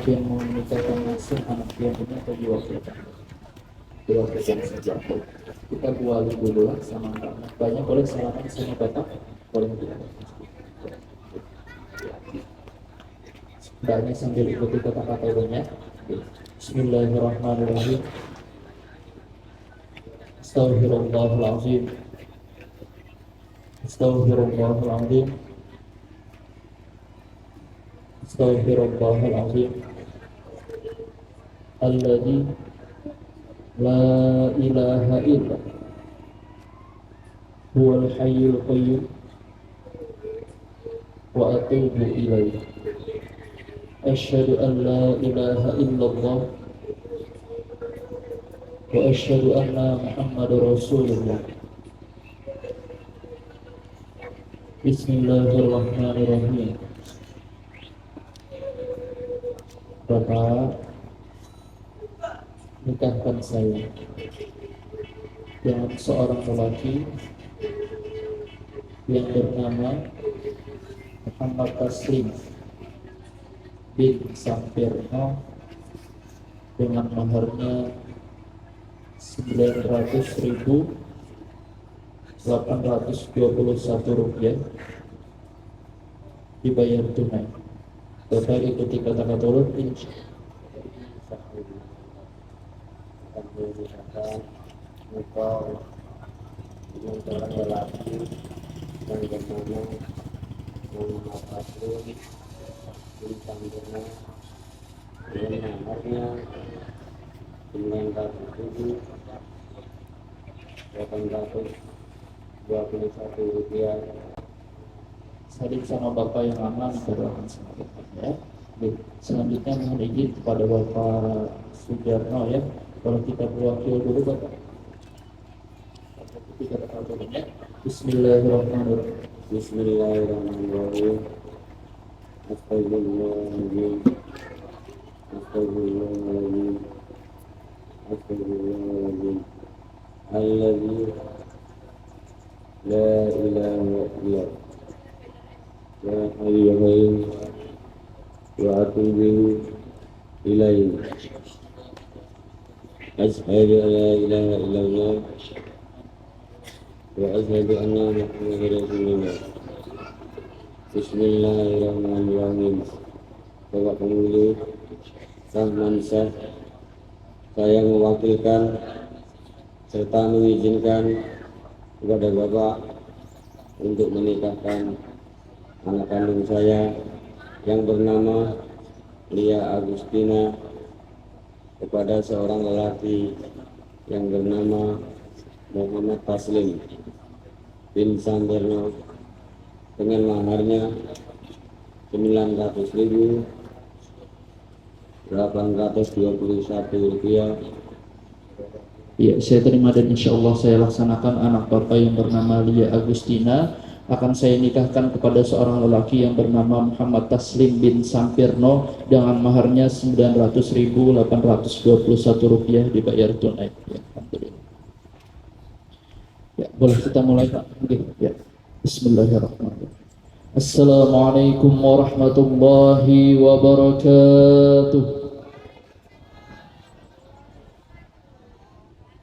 yang mau menikahkan langsung anak yang ini atau diwakilkan? Diwakilkan saja. Kita buali dulu lah sama anak. Banyak boleh salaman sama bapak, boleh tidak? Mbaknya sambil ikuti kata-kata ibunya. Bismillahirrahmanirrahim. Astaghfirullahaladzim. Astaghfirullahaladzim. Astaghfirullahaladzim. Alladzi la ilaha illa huwal hayyul qayyum wa atubu ilaihi. Asyhadu an la ilaha illallah wa asyhadu anna Muhammadar Rasulullah. Bismillahirrahmanirrahim. Bapak, nikahkan saya dengan seorang lelaki yang bernama Muhammad Taslim bin Sampirno dengan maharnya 900.821 rupiah dibayar tunai. Bapak ikuti kata-kata ulun misalkan engkau dengan seorang lelaki yang bernama Muhammad Taslim bin Sampirno dengan maharnya 900.821 rupiah. saling sama Bapak yang lama didoakan sama Bapak ya. Baik, selanjutnya mohon izin kepada Bapak Sujarno ya. Kalau kita berwakil dulu Bapak. Kita kata ya. Bismillahirrahmanirrahim. Bismillahirrahmanirrahim. Astagfirullahaladzim. Astagfirullahaladzim. Astagfirullahaladzim. Alladzi la ilaha illa ya hayyul qayyum wa atubu ilaihi. Asyhadu an la ilaha illallah wa asyhadu anna Muhammadar Rasulullah. Bismillahirrahmanirrahim. Bapak Pemilih Sah Mansah, saya mewakilkan serta mengizinkan kepada Bapak untuk menikahkan anak kandung saya yang bernama Lia Agustina kepada seorang lelaki yang bernama Muhammad Taslim bin Sampirno dengan maharnya 900.821 rupiah. Ya, saya terima dan insya Allah saya laksanakan. Anak Bapak yang bernama Lia Agustina akan saya nikahkan kepada seorang lelaki yang bernama Muhammad Taslim bin Sampirno dengan maharnya 900.821 rupiah dibayar tunai. Ya, alhamdulillah. Ya, boleh kita mulai Pak. Ya. Bismillahirrahmanirrahim. Assalamualaikum warahmatullahi wabarakatuh.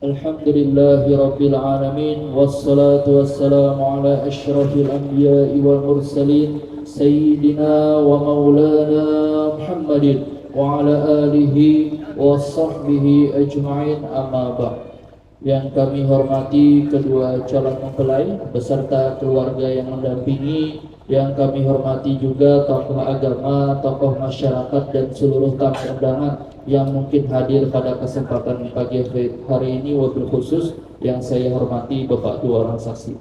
Alhamdulillahi Rabbil Alamin. Wassalatu wassalamu ala ashrafil anbiya'i wal mursalin Sayyidina wa maulana Muhammadin wa ala alihi wa sahbihi ajma'in, amma ba'd. Yang kami hormati kedua calon mempelai beserta keluarga yang mendampingi, yang kami hormati juga tokoh agama, tokoh masyarakat dan seluruh tamu undangan yang mungkin hadir pada kesempatan pagi hari ini, wabil khusus yang saya hormati Bapak dua orang saksi.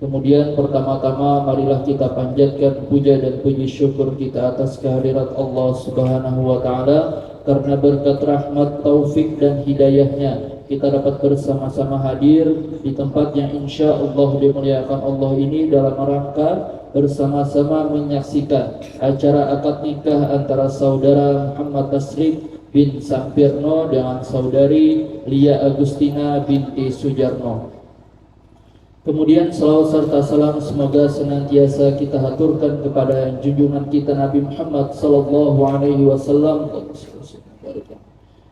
Kemudian pertama-tama marilah kita panjatkan puja dan puji syukur kita atas kehadirat Allah Subhanahu wa taala, karena berkat rahmat, taufik dan hidayahnya kita dapat bersama-sama hadir di tempat yang insya Allah dimuliakan Allah ini dalam rangka bersama-sama menyaksikan acara akad nikah antara saudara Muhammad Taslim bin Sampirno dengan saudari Lia Agustina binti Sujarno. Kemudian salawat serta salam semoga senantiasa kita haturkan kepada junjungan kita Nabi Muhammad sallallahu alaihi wasallam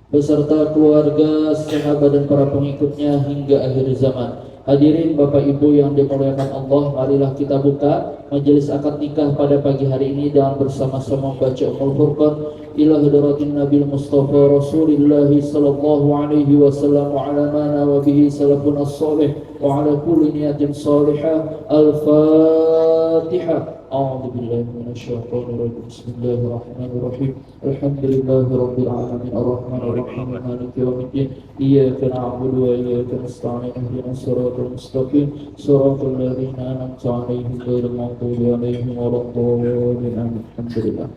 beserta keluarga, sahabat dan para pengikutnya hingga akhir zaman. Hadirin Bapak Ibu yang dimuliakan Allah, marilah kita buka majelis akad nikah pada pagi hari ini dengan bersama-sama membaca Ummul Furqan ila hadratin Nabi Mustafa Rasulullah sallallahu alaihi wasallam wa ala mana wa bihi salafun as-salih wa ala kulli niyatin salihah. Al-Fatihah. A'udzu billahi minasyaitonir rajim. Bismillahirrahmanirrahim. Alhamdulillahi rabbil alamin arrahmanir rahim maliki yaumiddin. Iyyaka na'budu wa iyyaka nasta'in. Ihdinas siratal mustaqim. Siratal ladzina an'amta 'alaihim ghairil maghdubi 'alaihim waladdallin. Alhamdulillah.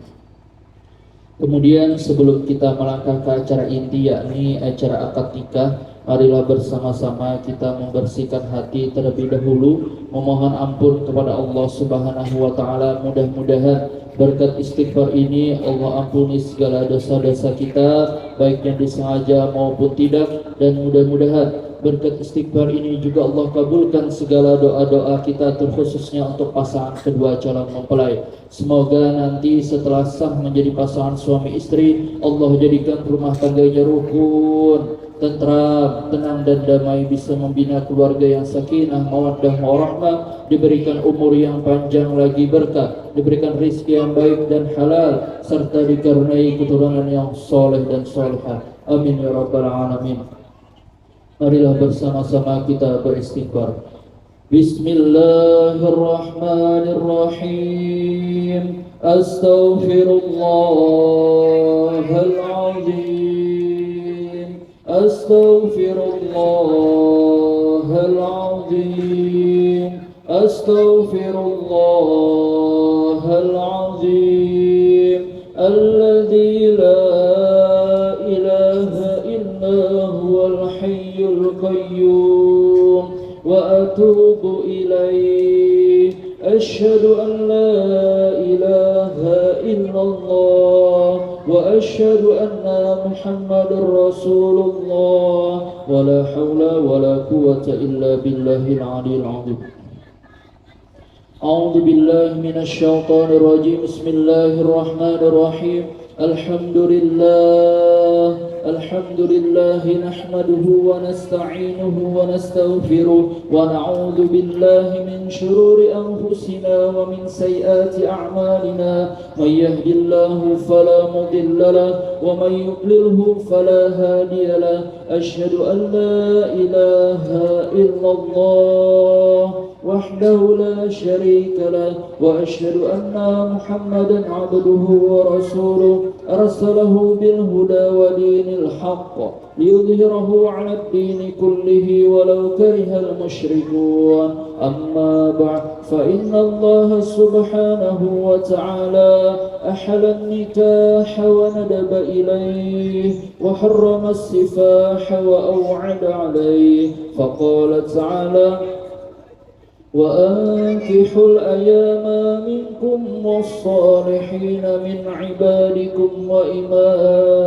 Kemudian sebelum kita melangkah ke acara inti yakni acara akad nikah, marilah bersama-sama kita membersihkan hati terlebih dahulu, memohon ampun kepada Allah Subhanahu wa taala. Mudah-mudahan berkat istighfar ini Allah ampuni segala dosa-dosa kita, baik yang disengaja maupun tidak, dan mudah-mudahan berkat istighfar ini juga Allah kabulkan segala doa-doa kita, terkhususnya untuk pasangan kedua calon mempelai. Semoga nanti setelah sah menjadi pasangan suami istri, Allah jadikan rumah tangganya rukun, tentram, tenang dan damai, bisa membina keluarga yang sakinah, mawaddah, warahmah, diberikan umur yang panjang lagi berkah, diberikan rezeki yang baik dan halal, serta dikaruniai keturunan yang soleh dan solehah. Amin ya rabbal alamin. Marilah bersama-sama kita beristighfar. Bismillahirrahmanirrahim. Astaghfirullahaladzim. Astaghfirullahaladzim. Astaghfirullahaladzim. Alladzi la ilaha illa huwal hayyul qayyum wa atubu ilaih. Asyhadu an la ilaha illallah wa asyhadu anna Muhammadar Rasulullah wa la hawla wa la quwwata illa billahil aliyyil azim. A'udzu billahi minasy syaithanir rajim. Bismillahirrahmanir rahim. Alhamdulillah nahmaduhu wa nasta'inuhu wa nastaghfiruh wa na'udzu billahi min shururi anfusina wa min sayyiati a'malina. May yahdihillahu fala mudilla lahu wa may yudlilhu fala hadiya lahu. Asyhadu an la ilaha illallah wahdahu la syarika lah wa asyhadu anna Muhammadan abduhu wa rasuluh arsalahu bil huda wa dinil haqq liyudhhirahu 'ala ad-din kullihi walau karihal musyrikun. Amma ba'd, fa inna Allah subhanahu wa ta'ala ahalla an-nikah wa nadaba ilayhi wa harrama as-sifaha wa aw'ada 'alayhi. Faqala ta'ala وأنكحوا الأيام منكم والصالحين من عبادكم وإمائكم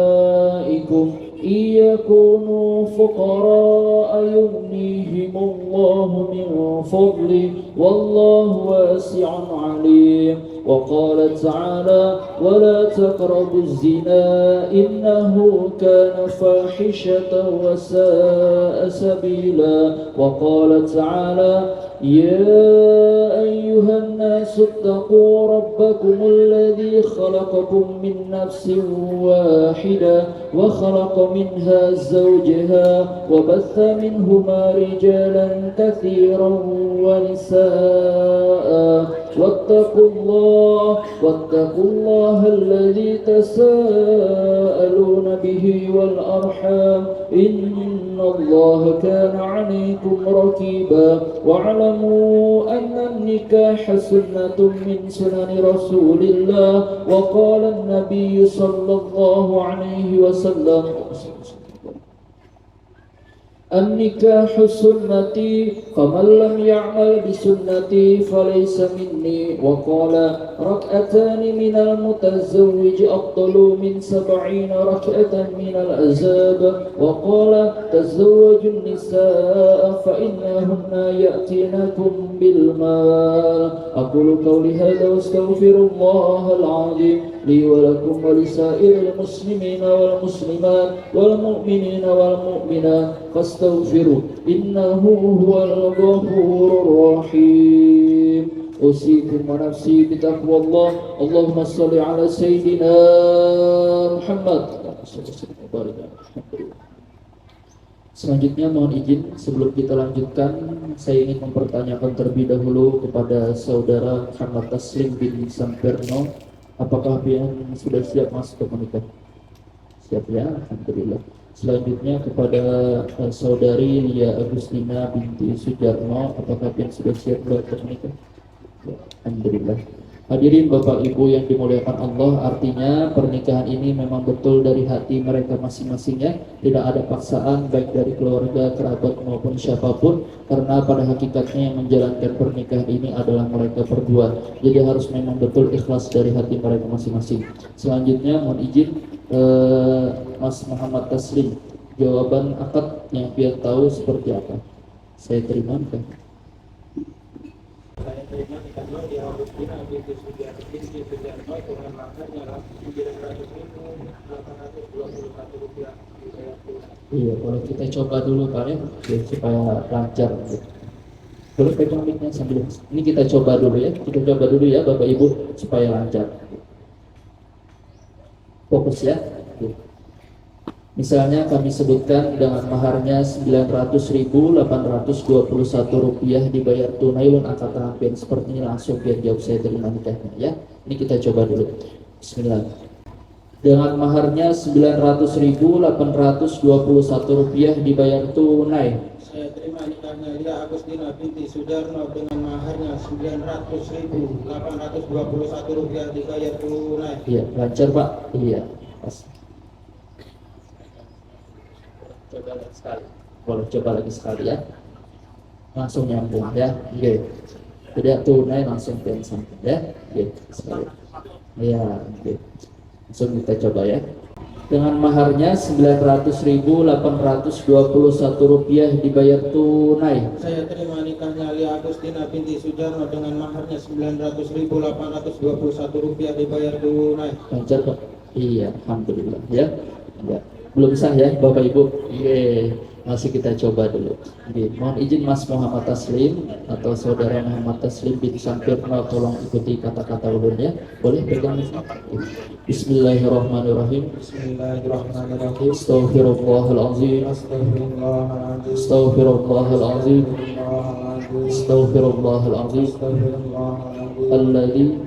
إن يكونوا فقراء يغنيهم الله من فضله والله واسع عليم. وقال تعالى ولا تقربوا الزنا إنه كان فاحشة وساء سبيلا. وقال تعالى يا أيها الناس اتقوا ربكم الذي خلقكم من نفس واحدة وخلق منها زوجها وبث منهما رجالا كثيرا ونساء واتقوا الله الذي تساءلون به والأرحام إن الله كان عليكم رقيبا. واعلموا أن النكاح سنة من سنن رسول الله. وقال النبي صلى الله عليه وسلم النكاح سنتي فمن لم يعمل بسنتي فليس مني وقال ركعتان من المتزوج أفضل من 70 ركعة من العذاب وقال تزوجوا النساء فإنهن يأتينكم بالمال أقول قولي هذا واستغفر الله العظيم لي ولكم ولسائر المسلمين والمسلمات والمؤمنين والمؤمنات فاستغفروا إنه هو الغفور الرحيم أوصيكم ونفسي بتقوى الله اللهم صل على سيدنا محمد. Selanjutnya mohon izin sebelum kita lanjutkan, saya ingin mempertanyakan terlebih dahulu kepada saudara Muhammad Taslim bin Sampirno, apakah dia sudah siap masuk ke menikah? Siap ya, alhamdulillah. Selanjutnya kepada saudari Lia Agustina binti Sujarno, apakah dia sudah siap menikah? Ya, alhamdulillah. Hadirin Bapak Ibu yang dimuliakan Allah, artinya pernikahan ini memang betul dari hati mereka masing-masingnya, tidak ada paksaan baik dari keluarga, kerabat maupun siapapun, karena pada hakikatnya yang menjalankan pernikahan ini adalah mereka berdua. Jadi harus memang betul ikhlas dari hati mereka masing-masing. Selanjutnya mohon izin Mas Muhammad Taslim, jawaban akad yang dia tahu seperti apa? Saya terima kan? Saya terima nikahnya di Agustina binti Sujarno dengan maharnya Rp900.821. Iya, kalau kita coba dulu Pak ya, supaya lancar. Boleh pegang mic-nya sambil. Ini kita coba dulu ya, Bapak Ibu supaya lancar. Fokus ya. Misalnya kami sebutkan dengan maharnya Rp900.821 dibayar tunai lun akad hampir seperti ini, langsung biar jawab saya terima nikahnya ya. Ini kita coba dulu. Bismillah. Dengan maharnya Rp900.821 dibayar tunai. Saya terima nikahnya Lia Agustina binti Sujarno dengan maharnya Rp900.821 dibayar tunai. Iya, lancar Pak. Iya, pas. Coba lagi sekali. Boleh coba lagi sekali ya. Langsung nyambung ya. Oke. Tidak tunai langsung pensiun ya. Oke, sekali. Iya, oke. Langsung kita coba ya. Dengan maharnya Rp900.821 dibayar tunai. Saya terima nikahnya Lia Agustina binti Sujarno dengan maharnya Rp900.821 dibayar tunai. Lancar Pak? Iya, alhamdulillah ya. Ya. Belum sah ya Bapak Ibu? Iya, masih kita coba dulu. Oke, mohon izin Mas Muhammad Taslim atau saudara Muhammad Taslim bin Sampirno, tolong ikuti kata-kata ulunnya. Boleh pegang ini? Bismillahirrahmanirrahim. Bismillahirrahmanirrahim. Astaghfirullahaladzim. Astagfirullahaladzim. Astaghfirullahaladzim. Astaghfirullahaladzim. Alladzi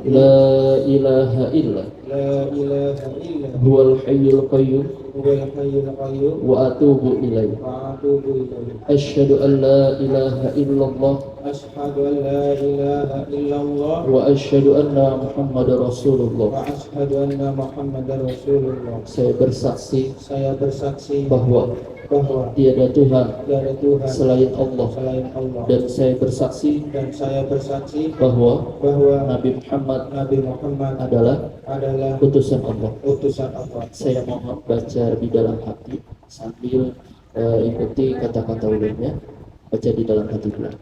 la ilaha illa La ilaha illa huwal hayyul qayyum huwal hayyul qayyum wa atubu ilaih. wa atubu ilaihi. Asyhadu an la ilaha illallah Asyhadu an la ilaha illallah wa asyhadu anna Muhammadar Rasulullah. wa asyhadu anna Muhammadar Rasulullah. Saya bersaksi Saya bersaksi bahwa bahwa tiada Tuhan tiada Tuhan selain Allah, selain Allah, dan saya bersaksi saya bersaksi bahwa bahwa Nabi Muhammad Nabi Muhammad adalah adalah utusan Allah. utusan Allah. Saya mohon baca di dalam hati sambil ikuti kata-kata ulunnya. Baca di dalam hati pula.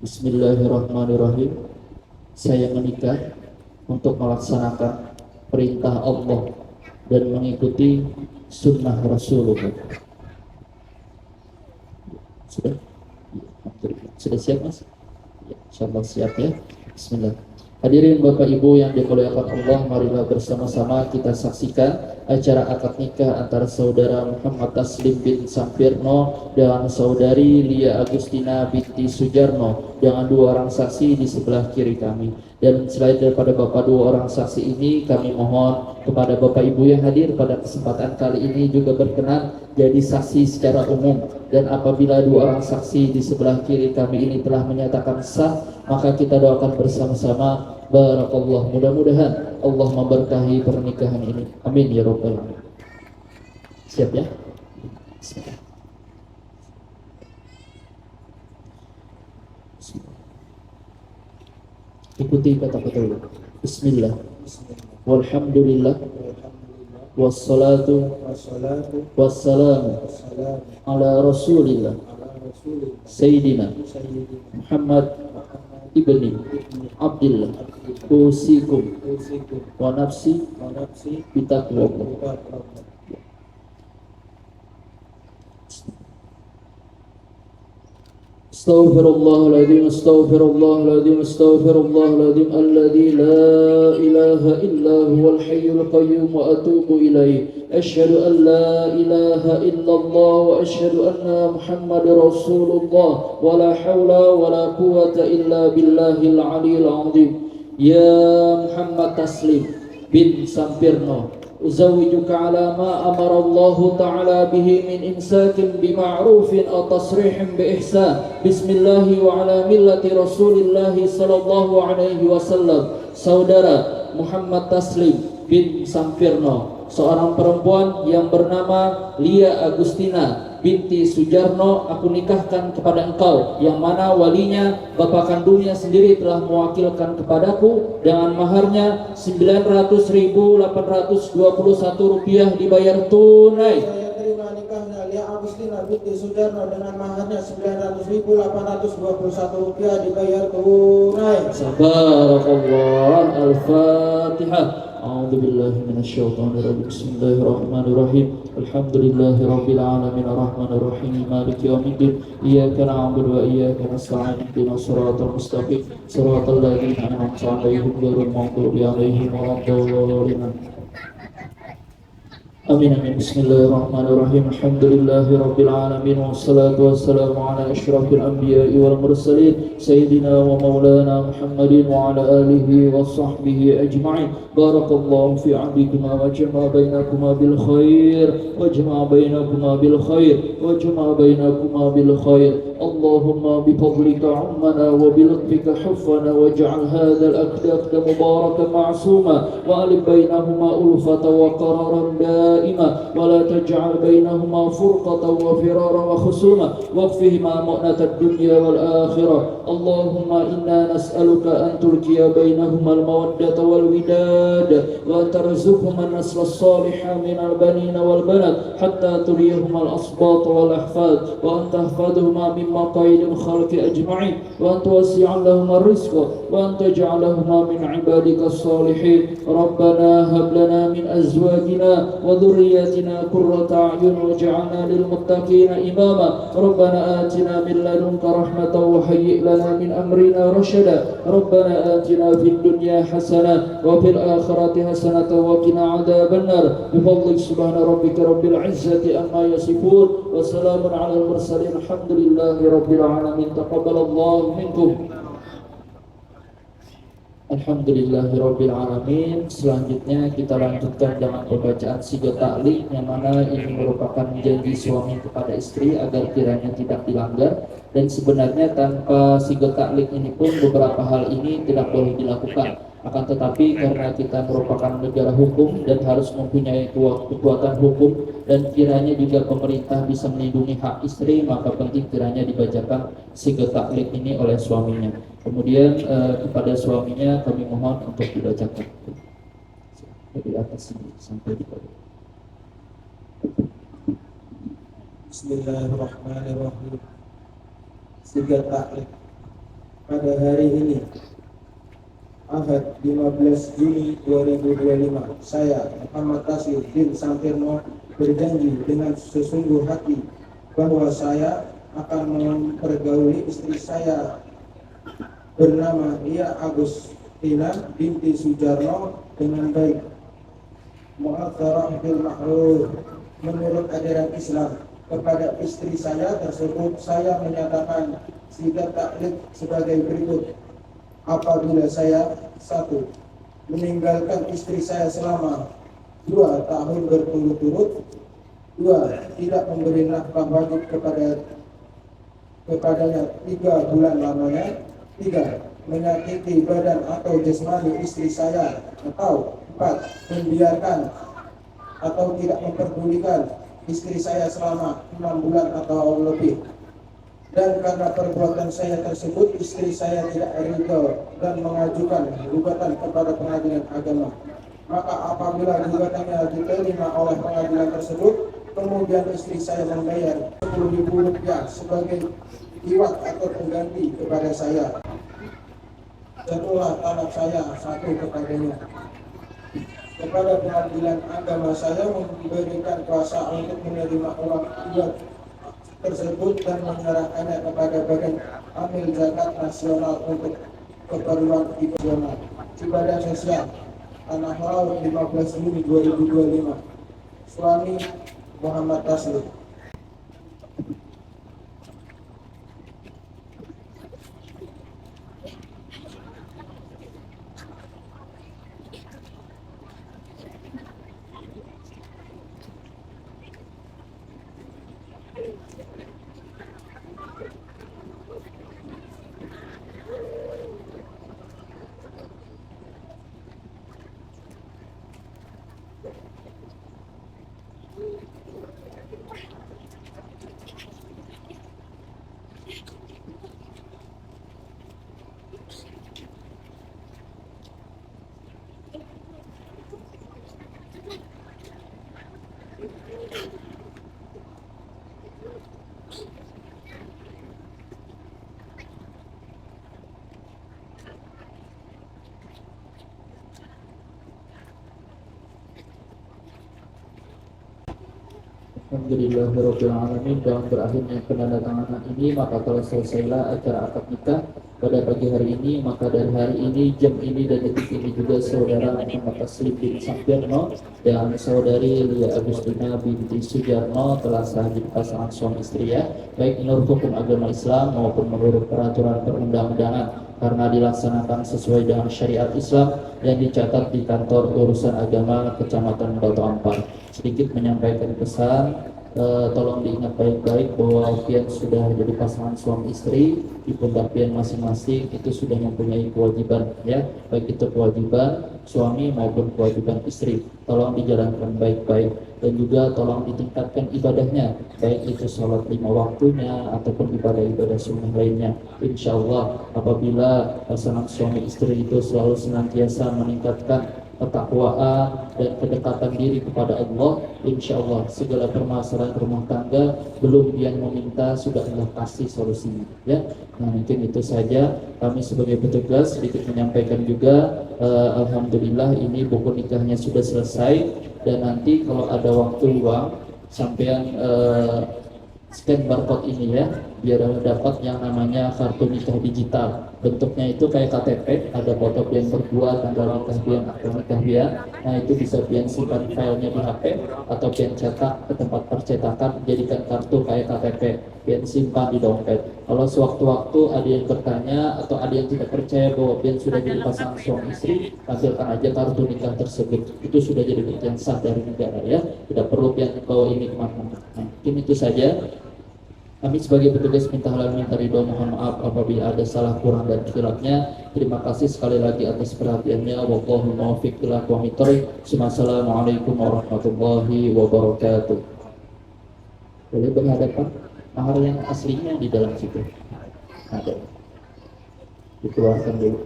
Bismillahirrahmanirrahim. Saya menikah untuk melaksanakan perintah Allah dan mengikuti sunnah Rasulullah. Sudah? Sudah siap Mas? Ya, insyaallah siap ya. Bismillah. Hadirin Bapak Ibu yang dimuliakan Allah, marilah bersama-sama kita saksikan acara akad nikah antara saudara Muhammad Taslim bin Sampirno dan saudari Lia Agustina binti Sujarno dengan dua orang saksi di sebelah kiri kami. Dan selain daripada Bapak dua orang saksi ini, kami mohon kepada Bapak Ibu yang hadir pada kesempatan kali ini juga berkenan jadi saksi secara umum. Dan apabila dua orang saksi di sebelah kiri kami ini telah menyatakan sah, maka kita doakan bersama-sama, barakallah, mudah-mudahan Allah memberkahi pernikahan ini. Amin ya rabbal alamin. Siap ya? Bismillah. Ikuti kata-kata. Bismillah. Walhamdulillah. Wassalatu wassalamu ala Rasulillah Sayyidina Muhammad ibni Abdillah usikum wa nafsi bitaqwallah. Astaghfirullahaladzim, astaghfirullahaladzim, astaghfirullahaladzim alladzi la ilaha illa huwal hayyul qayyum wa atubu ilaih. Asyhadu an la ilaha illallah wa asyhadu anna Muhammadar Rasulullah wa la haula wa la quwwata illa billahil aliyil azim. Ya Muhammad Taslim bin Sampirno, uzawijuka ala ma amara Allah ta'ala bihi min imsakin bima'rufin aw tasrihin bi ihsan. Bismillahi wa ala millati Rasulillahi sallallahu alaihi wasallam. Saudara Muhammad Taslim bin Sampirno, seorang perempuan yang bernama Lia Agustina binti Sujarno aku nikahkan kepada engkau, yang mana walinya bapak kandungnya sendiri telah mewakilkan kepadaku dengan maharnya 900.821 rupiah dibayar tunai. Saya terima nikahnya Lia Agustina binti Sujarno dengan maharnya 900.821 rupiah dibayar tunai. Sabarakallah. Al-Fatihah. A'udzu billahi minasyaitonir rajim. Bismillahirrahmanirrahim. Alhamdulillahi rabbil alamin arrahmanir rahim maliki yaumiddin. Iyyaka na'budu wa iyyaka nasta'in. Ihdinas siratal mustaqim. Siratal ladzina an'amta 'alaihim ghairil maghdubi 'alaihim waladdallin. Amin amin. Bismillahirrahmanirrahim. Alhamdulillahi rabbil alamin wassalatu wassalamu ala asyrafil anbiya'i wal mursalin sayyidina wa maulana Muhammadin wa ala alihi wa sahbihi ajma'in. Barakallahu fi 'abdikuma wa jama'a bainakuma bil khair wa jama'a bainakuma bil khair wa jama'a bainakuma bil khair. Allahumma bi fadlika 'ummana wa bi lutfika huffana waj'al hadzal aqda mubarakan ma'suma wa alif bainahuma ulfatan wa qararan دائما ولا تجعل بينهما فرقة وفرارا وخصوما واكفهما مؤنة الدنيا والآخرة. اللهم إنا نسألك أن تلقي بينهما المودة والوداد وأن ترزقهما النسل الصالح من البنين والبنات حتى تريهما الأصباط والأحفاد وأن تحفظهما من مقايد الخلق أجمعين وأن توسع لهما الرزق وأن تجعلهما من عبادك الصالحين. ربنا هب لنا من أزواجنا وذرياتنا قرة أعين واجعلنا للمتقين إماما. ربنا آتنا من لدنك رحمة وهيئ لنا من أمرنا رشدا. ربنا آتنا في الدنيا حسنة وفي الآخرة حسنة وقنا عذاب النار. بفضلك سبحان ربك رب العزة عما يصفون وسلام على المرسلين الحمد لله رب العالمين. تقبل الله منكم. Alhamdulillahirabbil alamin. Selanjutnya kita lanjutkan dengan pembacaan sigat ta'liq, yang mana ini merupakan janji suami kepada istri agar kiranya tidak dilanggar. Dan sebenarnya tanpa sigat ta'liq ini pun beberapa hal ini tidak boleh dilakukan. Akan tetapi karena kita merupakan negara hukum dan harus mempunyai kekuatan hukum, dan kiranya juga pemerintah bisa melindungi hak istri, maka penting kiranya dibacakan sigat ta'liq ini oleh suaminya. Kemudian kepada suaminya kami mohon untuk dibacakan dari atas ini sampai di bawah. Bismillahirrahmanirrahim. Sigat ta'liq. Pada hari ini Ahad 15 Juni 2025, saya Muhammad Taslim bin Sampirno berjanji dengan sesungguh hati bahwa saya akan mempergauli istri saya bernama Lia Agustina binti Sujarno dengan baik, mu'adzarah bil ma'ruf, menurut ajaran Islam. Kepada istri saya tersebut saya menyatakan sigat ta'liq sebagai berikut. Apabila saya 1. meninggalkan istri saya selama 2 tahun berturut-turut, 2. tidak memberi nafkah wajib kepadanya 3 bulan lamanya, 3. menyakiti badan atau jasmani istri saya, atau 4. membiarkan atau tidak memperdulikan istri saya selama 6 bulan atau lebih. dan karena perbuatan saya tersebut istri saya tidak ridho dan mengajukan gugatan kepada pengadilan agama. Maka apabila gugatannya diterima oleh pengadilan tersebut, kemudian istri saya membayar 10.000 rupiah sebagai iwat atau pengganti kepada saya. Jatuhlah talak saya satu kepadanya. Kepada pengadilan agama saya memberikan kuasa untuk menerima uang iwat tersebut dan menyerahkannya kepada Badan Amil Zakat Nasional untuk keperluan ibadah sosial Tanah Laut 15 Juni 2025. Suami Muhammad Taslim. Alhamdulillahirrahmanirrahim. Dengan berakhirnya penandatanganan ini, maka telah selesailah acara akad nikah pada pagi hari ini. Maka dari hari ini, jam ini dan detik ini juga saudara Muhammad Taslim bin Sampirno dan saudari Lia Agustina binti Sujarno telah sah jadi pasangan suami istri ya, baik menurut hukum agama Islam maupun menurut peraturan perundang-undangan, karena dilaksanakan sesuai dengan syariat Islam yang dicatat di kantor urusan agama Kecamatan Batu Ampar. Sedikit menyampaikan pesan, tolong diingat baik-baik bahwa pian sudah jadi pasangan suami istri, di pundak pian masing-masing itu sudah mempunyai kewajiban ya, baik itu kewajiban suami maupun kewajiban istri. Tolong dijalankan baik-baik dan juga tolong ditingkatkan ibadahnya, baik itu sholat 5 waktunya ataupun ibadah-ibadah sunnah lainnya. Insya Allah apabila pasangan suami istri itu selalu senantiasa meningkatkan ketakwaan dan kedekatan diri kepada Allah, insya Allah segala permasalahan rumah tangga belum dia meminta sudah Allah kasih solusinya ya. Nah mungkin itu saja kami sebagai petugas sedikit menyampaikan juga. Alhamdulillah ini buku nikahnya sudah selesai, dan nanti kalau ada waktu luang sampean scan barcode ini ya, biar dapat yang namanya kartu nikah digital. Bentuknya itu kayak KTP, ada foto pian berdua, tanggal nikah pian, akte nikah pian. Nah itu bisa pian simpan filenya di HP atau pian cetak ke tempat percetakan, jadikan kartu kayak KTP, pian simpan di dompet. Kalau sewaktu-waktu ada yang bertanya atau ada yang tidak percaya bahwa pian sudah jadi pasangan suami istri, tampilkan aja kartu nikah tersebut. Itu sudah jadi bukti yang sah dari negara ya, tidak perlu pian bawa ini kemana-mana. Nah, mungkin itu saja. Kami sebagai petugas minta halal minta ridho, mohon maaf apabila ada salah kurang dan khilafnya. Terima kasih sekali lagi atas perhatiannya. Wallahu muwaffiq ila aqwamit thoriq. Assalamualaikum warahmatullahi wabarakatuh. Boleh berhadapan, mahar yang aslinya di dalam situ ada, dikeluarkan dulu.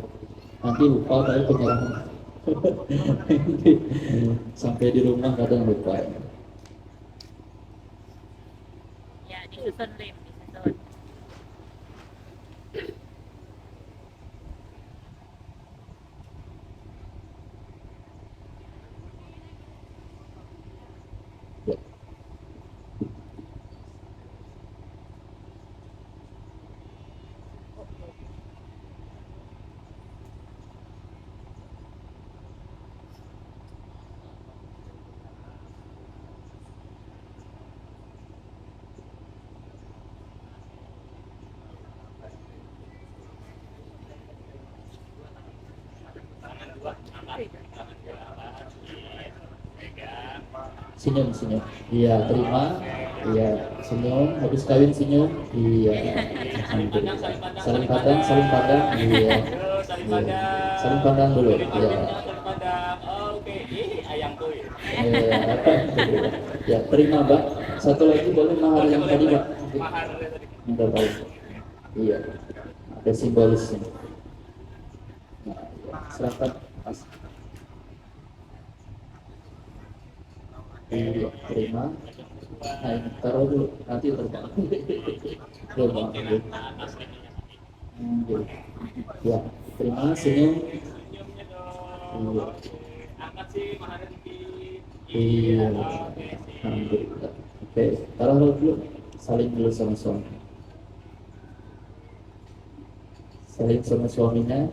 Nanti lupa dari penyerahan. Sampai di rumah kadang lupa. Disusun lim, disusun. Senyum, senyum. Iya, terima. Iya, senyum. Habis kawin senyum. Iya. Saling pandang, saling pandang. Iya. Iya. Saling pandang dulu. Iya. Oke, ayamku ya. Iya. Ya, terima, Mbak. Satu lagi boleh mahar yang tadi, Mbak. Mahar tadi. Minta tahu. Iya, ada simbolisnya. Nah, ya. Silakan Mas. Iya, terima. Nah, ini taruh dulu, nanti terbang. Terbang dulu. Iya. Ya, terima, senyum. Senyumnya dong. Iya. Oke. Angkat sih Maharani dikit. Iya. Oke sih. Alhamdulillah. Oke, taruh dulu. Saling dulu sama suami. Saling sama suaminya.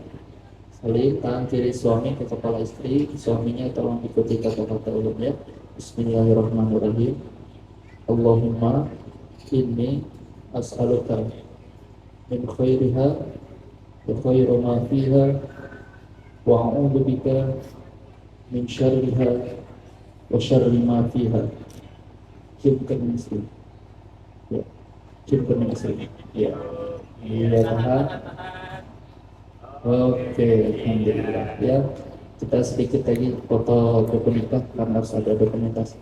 Saling tangan kiri suami ke kepala istri, suaminya tolong ikuti kata-kata ulumnya. Bismillahirrahmanirrahim. Allahumma inni as'aluka min khairiha wa khairu ma fiha wa a'udzu bika min syarriha wa syarri ma fiha. Ciumkan istri. Ya, ciumkan istri. Ya. Iya, tahan. Oke, alhamdulillah. Ya, kita sedikit lagi foto dokumentas karena harus ada dokumentasi.